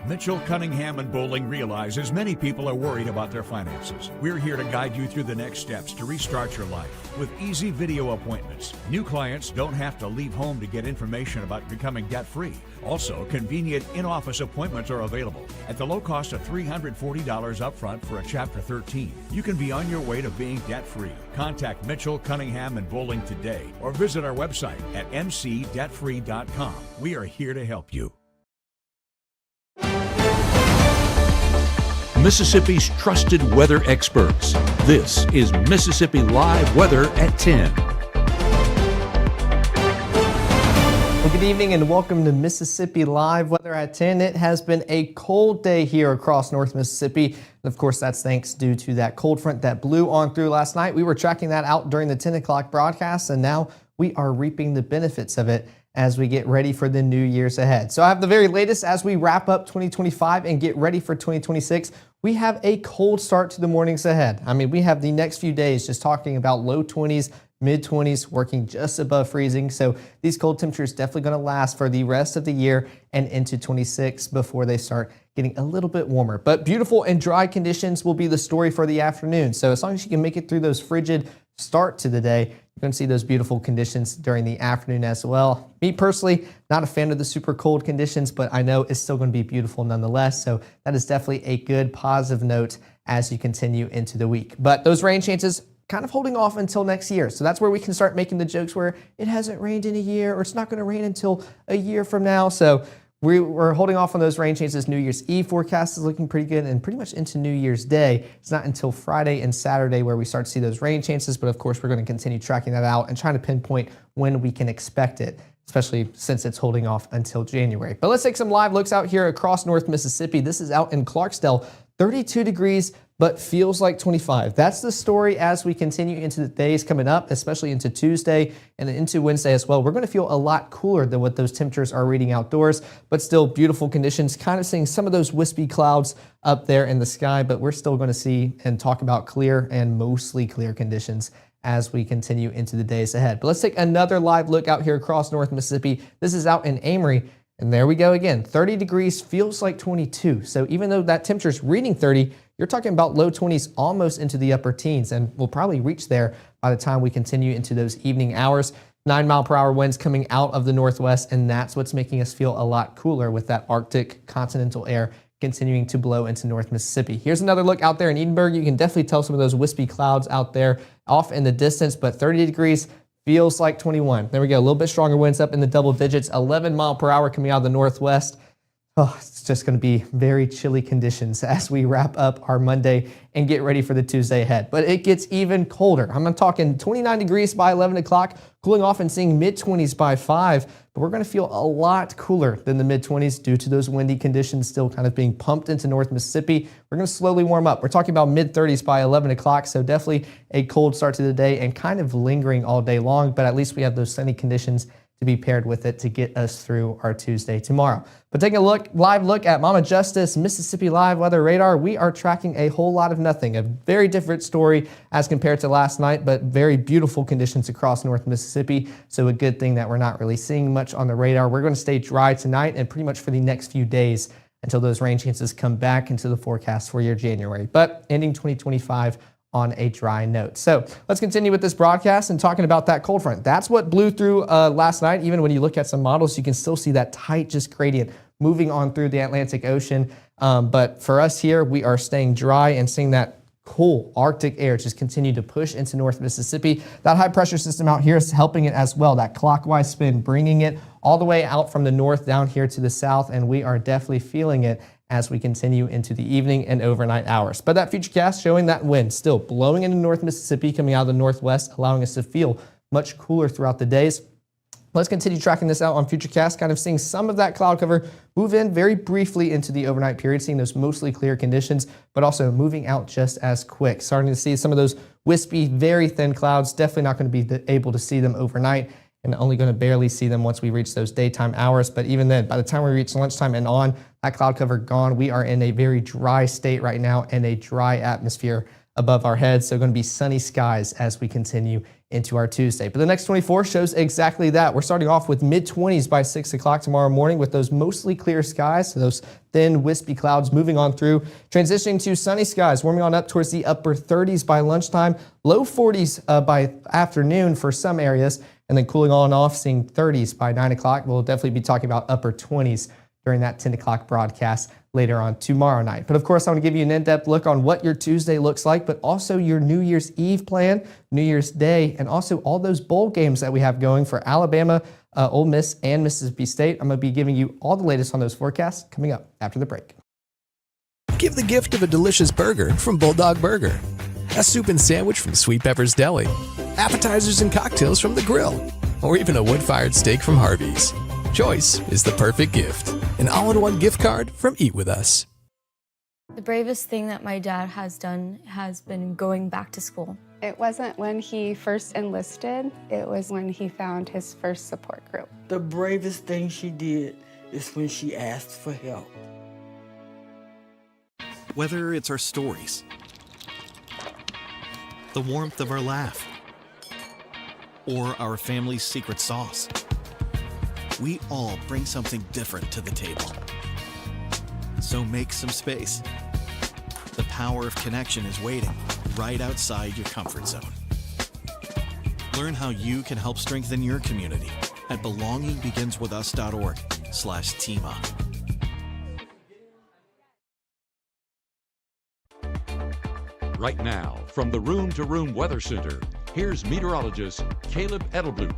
Mitchell, Cunningham, and Bowling realizes many people are worried about their finances. We're here to guide you through the next steps to restart your life with easy video appointments. New clients don't have to leave home to get information about becoming debt-free. Also, convenient in-office appointments are available at the low cost of $340 upfront for a Chapter 13. You can be on your way to being debt-free. Contact Mitchell, Cunningham, and Bowling today or visit our website at mcdebtfree.com. We are here to help you. Mississippi's trusted weather experts. This is Mississippi Live Weather at 10. Well, good evening and welcome to Mississippi Live Weather at 10. It has been a cold day here across North Mississippi. And of course, that's thanks due to that cold front that blew on through last night. We were tracking that out during the 10 o'clock broadcast, and now we are reaping the benefits of it as we get ready for the new years ahead. So I have the very latest as we wrap up 2025 and get ready for 2026. We have a cold start to the mornings ahead. I mean, we have the next few days just talking about low 20s, mid 20s, working just above freezing. So these cold temperatures definitely going to last for the rest of the year and into 26 before they start getting a little bit warmer. But beautiful and dry conditions will be the story for the afternoon. So as long as you can make it through those frigid start to the day, you're going to see those beautiful conditions during the afternoon as well. Me personally, not a fan of the super cold conditions, but I know it's still going to be beautiful nonetheless. So that is definitely a good positive note as you continue into the week. But those rain chances kind of holding off until next year. So that's where we can start making the jokes where it hasn't rained in a year or it's not going to rain until a year from now. So we're holding off on those rain chances. New Year's Eve forecast is looking pretty good and pretty much into New Year's Day. It's not until Friday and Saturday where we start to see those rain chances, but of course we're going to continue tracking that out and trying to pinpoint when we can expect it, especially since it's holding off until January. But let's take some live looks out here across North Mississippi. This is out in Clarksdale, 32 degrees, but feels like 25. That's the story as we continue into the days coming up, especially into Tuesday and into Wednesday as well. We're going to feel a lot cooler than what those temperatures are reading outdoors, but still beautiful conditions, kind of seeing some of those wispy clouds up there in the sky, but we're still going to see and talk about clear and mostly clear conditions as we continue into the days ahead. But let's take another live look out here across North Mississippi. This is out in Amory. And there we go again, 30 degrees feels like 22. So even though that temperature is reading 30, you're talking about low 20s almost into the upper teens, and we'll probably reach there by the time we continue into those evening hours. 9-mile-per-hour winds coming out of the northwest, and that's what's making us feel a lot cooler with that Arctic continental air continuing to blow into North Mississippi. Here's another look out there in Edinburg. You can definitely tell some of those wispy clouds out there off in the distance, but 30 degrees feels like 21. There we go. A little bit stronger winds up in the double digits. 11 mile per hour coming out of the northwest. Oh, it's just going to be very chilly conditions as we wrap up our Monday and get ready for the Tuesday ahead. But it gets even colder. I'm talking 29 degrees by 11 o'clock, cooling off and seeing mid-20s by 5. But we're going to feel a lot cooler than the mid-20s due to those windy conditions still kind of being pumped into North Mississippi. We're going to slowly warm up. We're talking about mid-30s by 11 o'clock, so definitely a cold start to the day and kind of lingering all day long, but at least we have those sunny conditions to be paired with it to get us through our Tuesday tomorrow. But taking a live look at Mama Justice Mississippi Live Weather Radar, we are tracking a whole lot of nothing. A very different story as compared to last night, but very beautiful conditions across North Mississippi. So a good thing that we're not really seeing much on the radar. We're going to stay dry tonight and pretty much for the next few days until those rain chances come back into the forecast for your January. But ending 2025 on a dry note. So let's continue with this broadcast and talking about that cold front. That's what blew through last night. Even when you look at some models, you can still see that tight just gradient moving on through the Atlantic Ocean. But for us here, we are staying dry and seeing that cool Arctic air just continue to push into North Mississippi. That high pressure system out here is helping it as well. That clockwise spin, bringing it all the way out from the north down here to the south. And we are definitely feeling it as we continue into the evening and overnight hours. But that futurecast showing that wind still blowing into North Mississippi, coming out of the northwest, allowing us to feel much cooler throughout the days. Let's continue tracking this out on Futurecast, kind of seeing some of that cloud cover move in very briefly into the overnight period, seeing those mostly clear conditions, but also moving out just as quick. Starting to see some of those wispy, very thin clouds. Definitely not going to be able to see them overnight, and only going to barely see them once we reach those daytime hours. But even then, by the time we reach lunchtime and on, that cloud cover gone. We are in a very dry state right now and a dry atmosphere above our heads. So going to be sunny skies as we continue into our Tuesday. But the next 24 shows exactly that. We're starting off with mid-20s by 6 o'clock tomorrow morning with those mostly clear skies, so those thin wispy clouds moving on through, transitioning to sunny skies, warming on up towards the upper 30s by lunchtime, low 40s by afternoon for some areas, and then cooling on off, seeing 30s by 9 o'clock. We'll definitely be talking about upper 20s during that 10 o'clock broadcast later on tomorrow night. But of course, I want to give you an in-depth look on what your Tuesday looks like, but also your New Year's Eve plan, New Year's Day, and also all those bowl games that we have going for Alabama, Ole Miss, and Mississippi State. I'm going to be giving you all the latest on those forecasts coming up after the break. Give the gift of a delicious burger from Bulldog Burger, a soup and sandwich from Sweet Pepper's Deli, appetizers and cocktails from The Grill, or even a wood-fired steak from Harvey's. Choice is the perfect gift. An all-in-one gift card from Eat With Us. The bravest thing that my dad has done has been going back to school. It wasn't when he first enlisted, it was when he found his first support group. The bravest thing she did is when she asked for help. Whether it's our stories, the warmth of our laugh, or our family's secret sauce, we all bring something different to the table. So make some space. The power of connection is waiting right outside your comfort zone. Learn how you can help strengthen your community at belongingbeginswithus.org/teamup. Right now, from the Room to Room Weather Center, here's meteorologist Caleb Edelblut.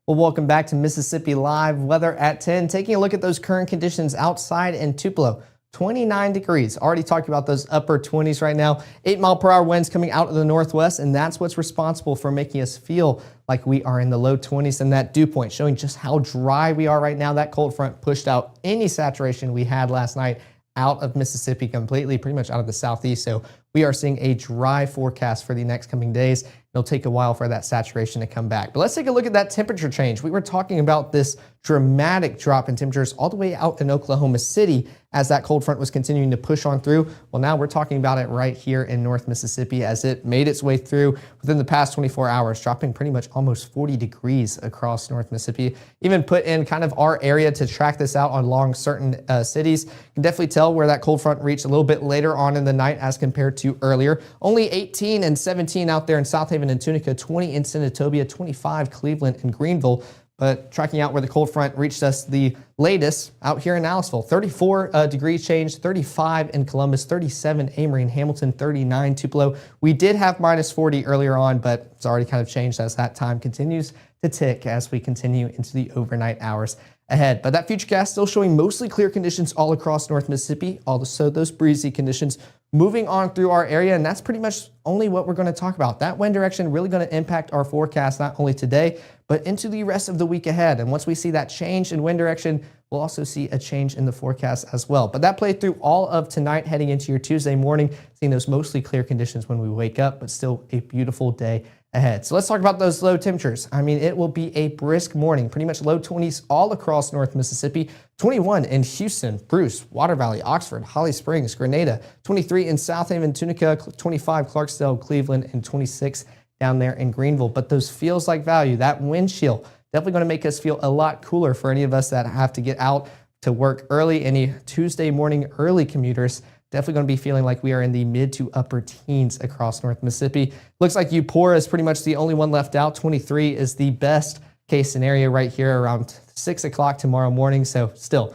Well, welcome back to Mississippi Live Weather at 10. Taking a look at those current conditions outside in Tupelo. 29 degrees. Already talking about those upper 20s right now. 8-mile-per-hour winds coming out of the northwest, and that's what's responsible for making us feel like we are in the low 20s. And that dew point showing just how dry we are right now. That cold front pushed out any saturation we had last night out of Mississippi completely, pretty much out of the southeast. So we are seeing a dry forecast for the next coming days. It'll take a while for that saturation to come back. But let's take a look at that temperature change. We were talking about this dramatic drop in temperatures all the way out in Oklahoma City as that cold front was continuing to push on through. Well, now we're talking about it right here in North Mississippi as it made its way through within the past 24 hours, dropping pretty much almost 40 degrees across North Mississippi. Even put in kind of our area to track this out along certain cities. You can definitely tell where that cold front reached a little bit later on in the night as compared to earlier. Only 18 and 17 out there in South Haven and Tunica, 20 in Senatobia, 25 Cleveland and Greenville. But tracking out where the cold front reached us the latest out here in Aliceville, 34 degrees change, 35 in Columbus, 37 Amory and Hamilton, 39 Tupelo. We did have minus 40 earlier on, but it's already kind of changed as that time continues to tick as we continue into the overnight hours ahead. But that futurecast still showing mostly clear conditions all across North Mississippi, also those breezy conditions moving on through our area, and that's pretty much only what we're going to talk about. That wind direction really going to impact our forecast not only today, but into the rest of the week ahead. And once we see that change in wind direction, we'll also see a change in the forecast as well. But that played through all of tonight heading into your Tuesday morning, seeing those mostly clear conditions when we wake up, but still a beautiful day ahead. So let's talk about those low temperatures. I mean, it will be a brisk morning, pretty much low 20s all across North Mississippi. 21 in Houston, Bruce, Water Valley, Oxford, Holly Springs, Grenada. 23 in South Haven, Tunica, 25 Clarksdale, Cleveland, and 26 down there in Greenville. But those feels like value, that wind chill, definitely going to make us feel a lot cooler for any of us that have to get out to work early. Any Tuesday morning early commuters, definitely going to be feeling like we are in the mid to upper teens across North Mississippi. Looks like Eupora is pretty much the only one left out. 23 is the best case scenario right here around 6 o'clock tomorrow morning. So still,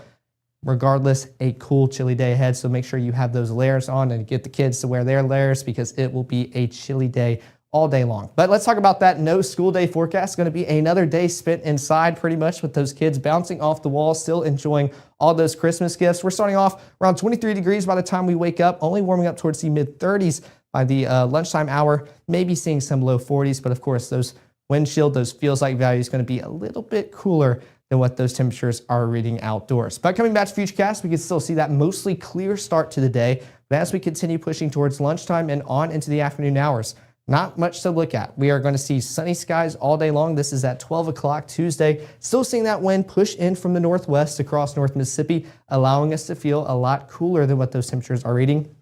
regardless, a cool, chilly day ahead. So make sure you have those layers on and get the kids to wear their layers because it will be a chilly day all day long. But let's talk about that no school day forecast. It's going to be another day spent inside pretty much with those kids bouncing off the walls, still enjoying all those Christmas gifts. We're starting off around 23 degrees by the time we wake up, only warming up towards the mid 30s by the lunchtime hour, maybe seeing some low 40s. But of course, those wind chill, those feels like value is going to be a little bit cooler than what those temperatures are reading outdoors. But coming back to Futurecast, we can still see that mostly clear start to the day. But as we continue pushing towards lunchtime and on into the afternoon hours, not much to look at. We are going to see sunny skies all day long. This is at 12 o'clock Tuesday. Still seeing that wind push in from the northwest across North Mississippi, allowing us to feel a lot cooler than what those temperatures are reading.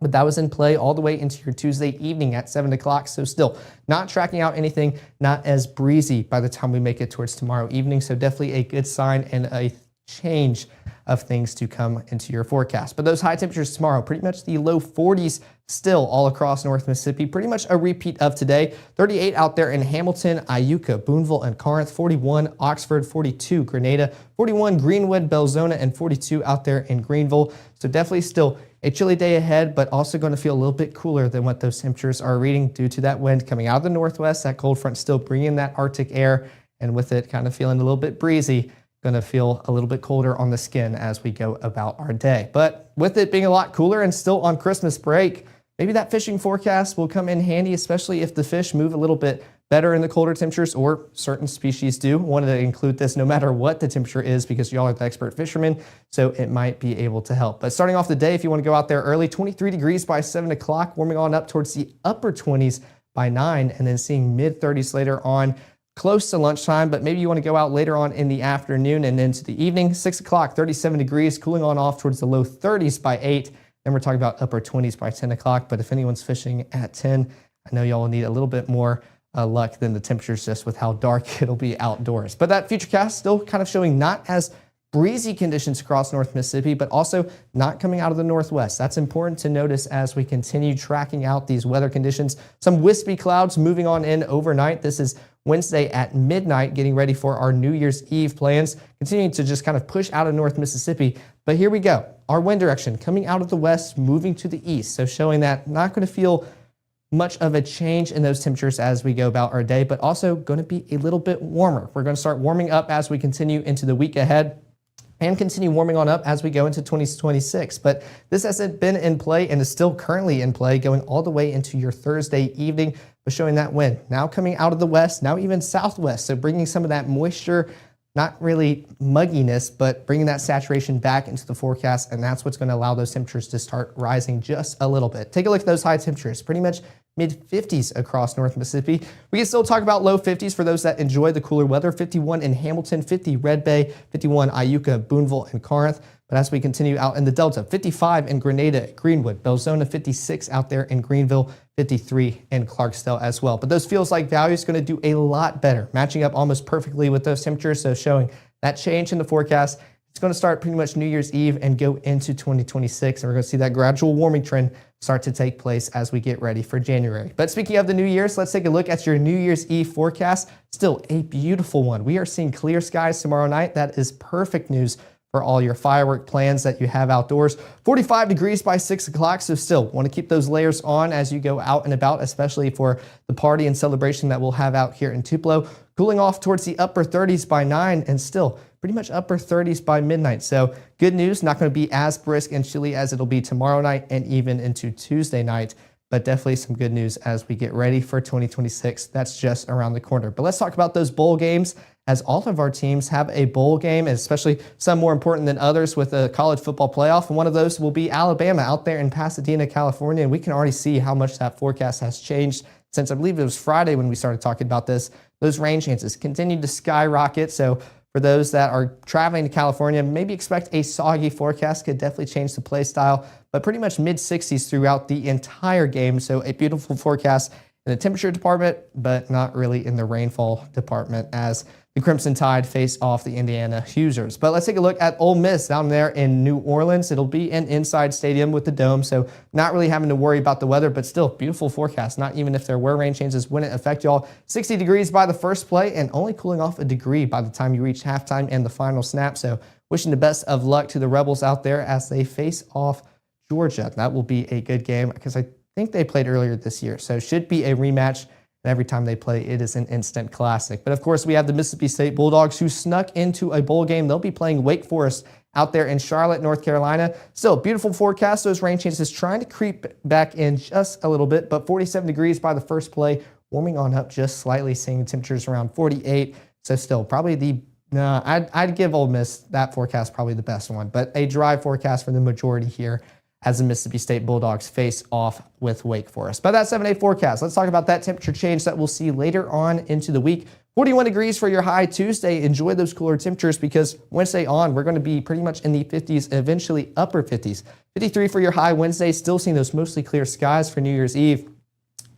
But that was in play all the way into your Tuesday evening at 7 o'clock. So still not tracking out anything, not as breezy by the time we make it towards tomorrow evening. So definitely a good sign and a change of things to come into your forecast. But those high temperatures tomorrow, pretty much the low 40s still all across North Mississippi, pretty much a repeat of today. 38 out there in Hamilton, Iuka, Boonville, and Corinth, 41 Oxford, 42 Grenada, 41 Greenwood, Belzona, and 42 out there in Greenville. So definitely still a chilly day ahead, but also going to feel a little bit cooler than what those temperatures are reading due to that wind coming out of the northwest. That cold front still bringing that Arctic air, and with it kind of feeling a little bit breezy, going to feel a little bit colder on the skin as we go about our day. But with it being a lot cooler and still on Christmas break, maybe that fishing forecast will come in handy, especially if the fish move a little bit better in the colder temperatures, or certain species do. Wanted to include this no matter what the temperature is, because y'all are the expert fishermen, so it might be able to help. But starting off the day, if you want to go out there early, 23 degrees by 7 o'clock, warming on up towards the upper 20s by 9, and then seeing mid 30s later on, close to lunchtime. But maybe you want to go out later on in the afternoon and into the evening. 6 o'clock, 37 degrees, cooling on off towards the low 30s by 8. Then we're talking about upper 20s by 10 o'clock. But if anyone's fishing at 10, I know y'all will need a little bit more luck than the temperatures just with how dark it'll be outdoors. But that futurecast still kind of showing not as breezy conditions across North Mississippi, but also not coming out of the northwest. That's important to notice as we continue tracking out these weather conditions. Some wispy clouds moving on in overnight. This is Wednesday at midnight, getting ready for our New Year's Eve plans, continuing to just kind of push out of North Mississippi. But here we go. Our wind direction coming out of the west, moving to the east. So showing that not going to feel much of a change in those temperatures as we go about our day, but also going to be a little bit warmer. We're going to start warming up as we continue into the week ahead, and continue warming on up as we go into 2026. But this hasn't been in play and is still currently in play, going all the way into your Thursday evening, but showing that wind now coming out of the west, now even southwest. So bringing some of that moisture, not really mugginess, but bringing that saturation back into the forecast. And that's what's going to allow those temperatures to start rising just a little bit. Take a look at those high temperatures, pretty much mid-50s across North Mississippi. We can still talk about low 50s for those that enjoy the cooler weather. 51 in Hamilton, 50 Red Bay, 51 Iuka, Boonville, and Corinth. But as we continue out in the Delta, 55 in Grenada, Greenwood, Belzona, 56 out there in Greenville, 53 in Clarksdale as well. But those feels like values going to do a lot better, matching up almost perfectly with those temperatures. So showing that change in the forecast. It's going to start pretty much New Year's Eve and go into 2026. And we're going to see that gradual warming trend start to take place as we get ready for January. But speaking of the New Year's, let's take a look at your New Year's Eve forecast. Still a beautiful one. We are seeing clear skies tomorrow night. That is perfect news for all your firework plans that you have outdoors. 45 degrees by 6 o'clock, so still want to keep those layers on as you go out and about, especially for the party and celebration that we'll have out here in Tupelo. Cooling off towards the upper 30s by 9, and still pretty much upper 30s by midnight. So good news, not going to be as brisk and chilly as it'll be tomorrow night and even into Tuesday night, but definitely some good news as we get ready for 2026. That's just around the corner. But let's talk about those bowl games, as all of our teams have a bowl game, and especially some more important than others with a college football playoff. And one of those will be Alabama out there in Pasadena, California. And we can already see how much that forecast has changed since I believe it was Friday when we started talking about this. Those rain chances continue to skyrocket. So for those that are traveling to California, maybe expect a soggy forecast. Could definitely change the play style, but pretty much mid-60s throughout the entire game. So a beautiful forecast in the temperature department, but not really in the rainfall department as the Crimson Tide face off the Indiana Hoosiers. But let's take a look at Ole Miss down there in New Orleans. It'll be an inside stadium with the dome, so not really having to worry about the weather, but still beautiful forecast. Not even if there were rain changes, wouldn't affect y'all. 60 degrees by the first play and only cooling off a degree by the time you reach halftime and the final snap. So wishing the best of luck to the Rebels out there as they face off Georgia. That will be a good game because I think they played earlier this year, so should be a rematch. And every time they play, it is an instant classic. But of course, we have the Mississippi State Bulldogs who snuck into a bowl game. They'll be playing Wake Forest out there in Charlotte, North Carolina. Still, beautiful forecast. Those rain chances trying to creep back in just a little bit, but 47 degrees by the first play, warming on up just slightly, seeing temperatures around 48. So still, probably I'd give Ole Miss that forecast probably the best one, but a dry forecast for the majority here as the Mississippi State Bulldogs face off with Wake Forest. By that 7-day forecast, let's talk about that temperature change that we'll see later on into the week. 41 degrees for your high Tuesday. Enjoy those cooler temperatures because Wednesday on, we're going to be pretty much in the 50s and eventually upper 50s. 53 for your high Wednesday, still seeing those mostly clear skies for New Year's Eve.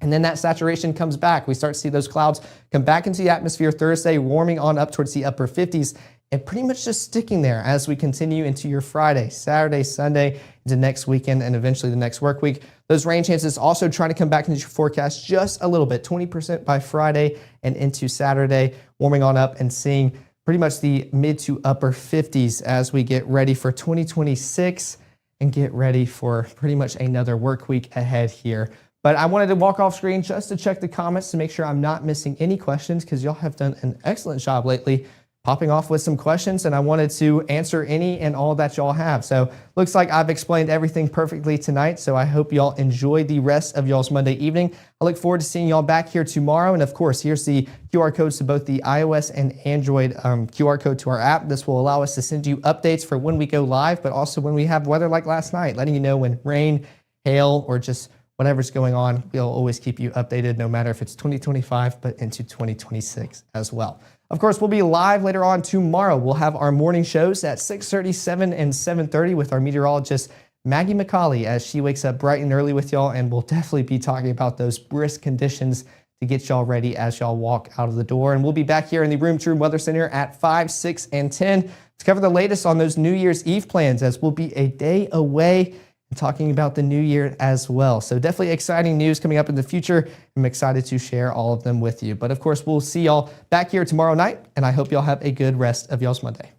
And then that saturation comes back. We start to see those clouds come back into the atmosphere Thursday, warming on up towards the upper 50s and pretty much just sticking there as we continue into your Friday, Saturday, Sunday, into next weekend, and eventually the next work week. Those rain chances also trying to come back into your forecast just a little bit, 20% by Friday and into Saturday, warming on up and seeing pretty much the mid to upper 50s as we get ready for 2026 and get ready for pretty much another work week ahead here. But I wanted to walk off screen just to check the comments to make sure I'm not missing any questions because y'all have done an excellent job lately popping off with some questions, and I wanted to answer any and all that y'all have. So looks like I've explained everything perfectly tonight, so I hope y'all enjoy the rest of y'all's Monday evening. I look forward to seeing y'all back here tomorrow, and of course, here's the QR codes to both the iOS and Android QR code to our app. This will allow us to send you updates for when we go live, but also when we have weather like last night, letting you know when rain, hail, or just whatever's going on. We'll always keep you updated, no matter if it's 2025, but into 2026 as well. Of course, we'll be live later on tomorrow. We'll have our morning shows at 6:30, 7, and 7:30 with our meteorologist, Maggie McCauley, as she wakes up bright and early with y'all, and we'll definitely be talking about those brisk conditions to get y'all ready as y'all walk out of the door. And we'll be back here in the Room to Room Weather Center at 5, 6, and 10 to cover the latest on those New Year's Eve plans, as we'll be a day away and talking about the new year as well. So definitely exciting news coming up in the future. I'm excited to share all of them with you. But of course, we'll see y'all back here tomorrow night, and I hope y'all have a good rest of y'all's Monday.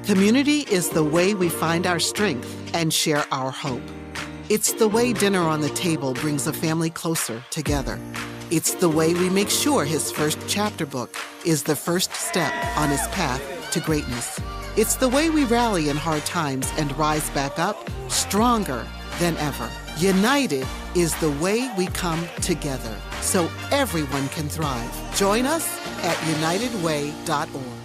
Community is the way we find our strength and share our hope. It's the way dinner on the table brings a family closer together. It's the way we make sure his first chapter book is the first step on his path to greatness. It's the way we rally in hard times and rise back up stronger than ever. United is the way we come together so everyone can thrive. Join us at unitedway.org.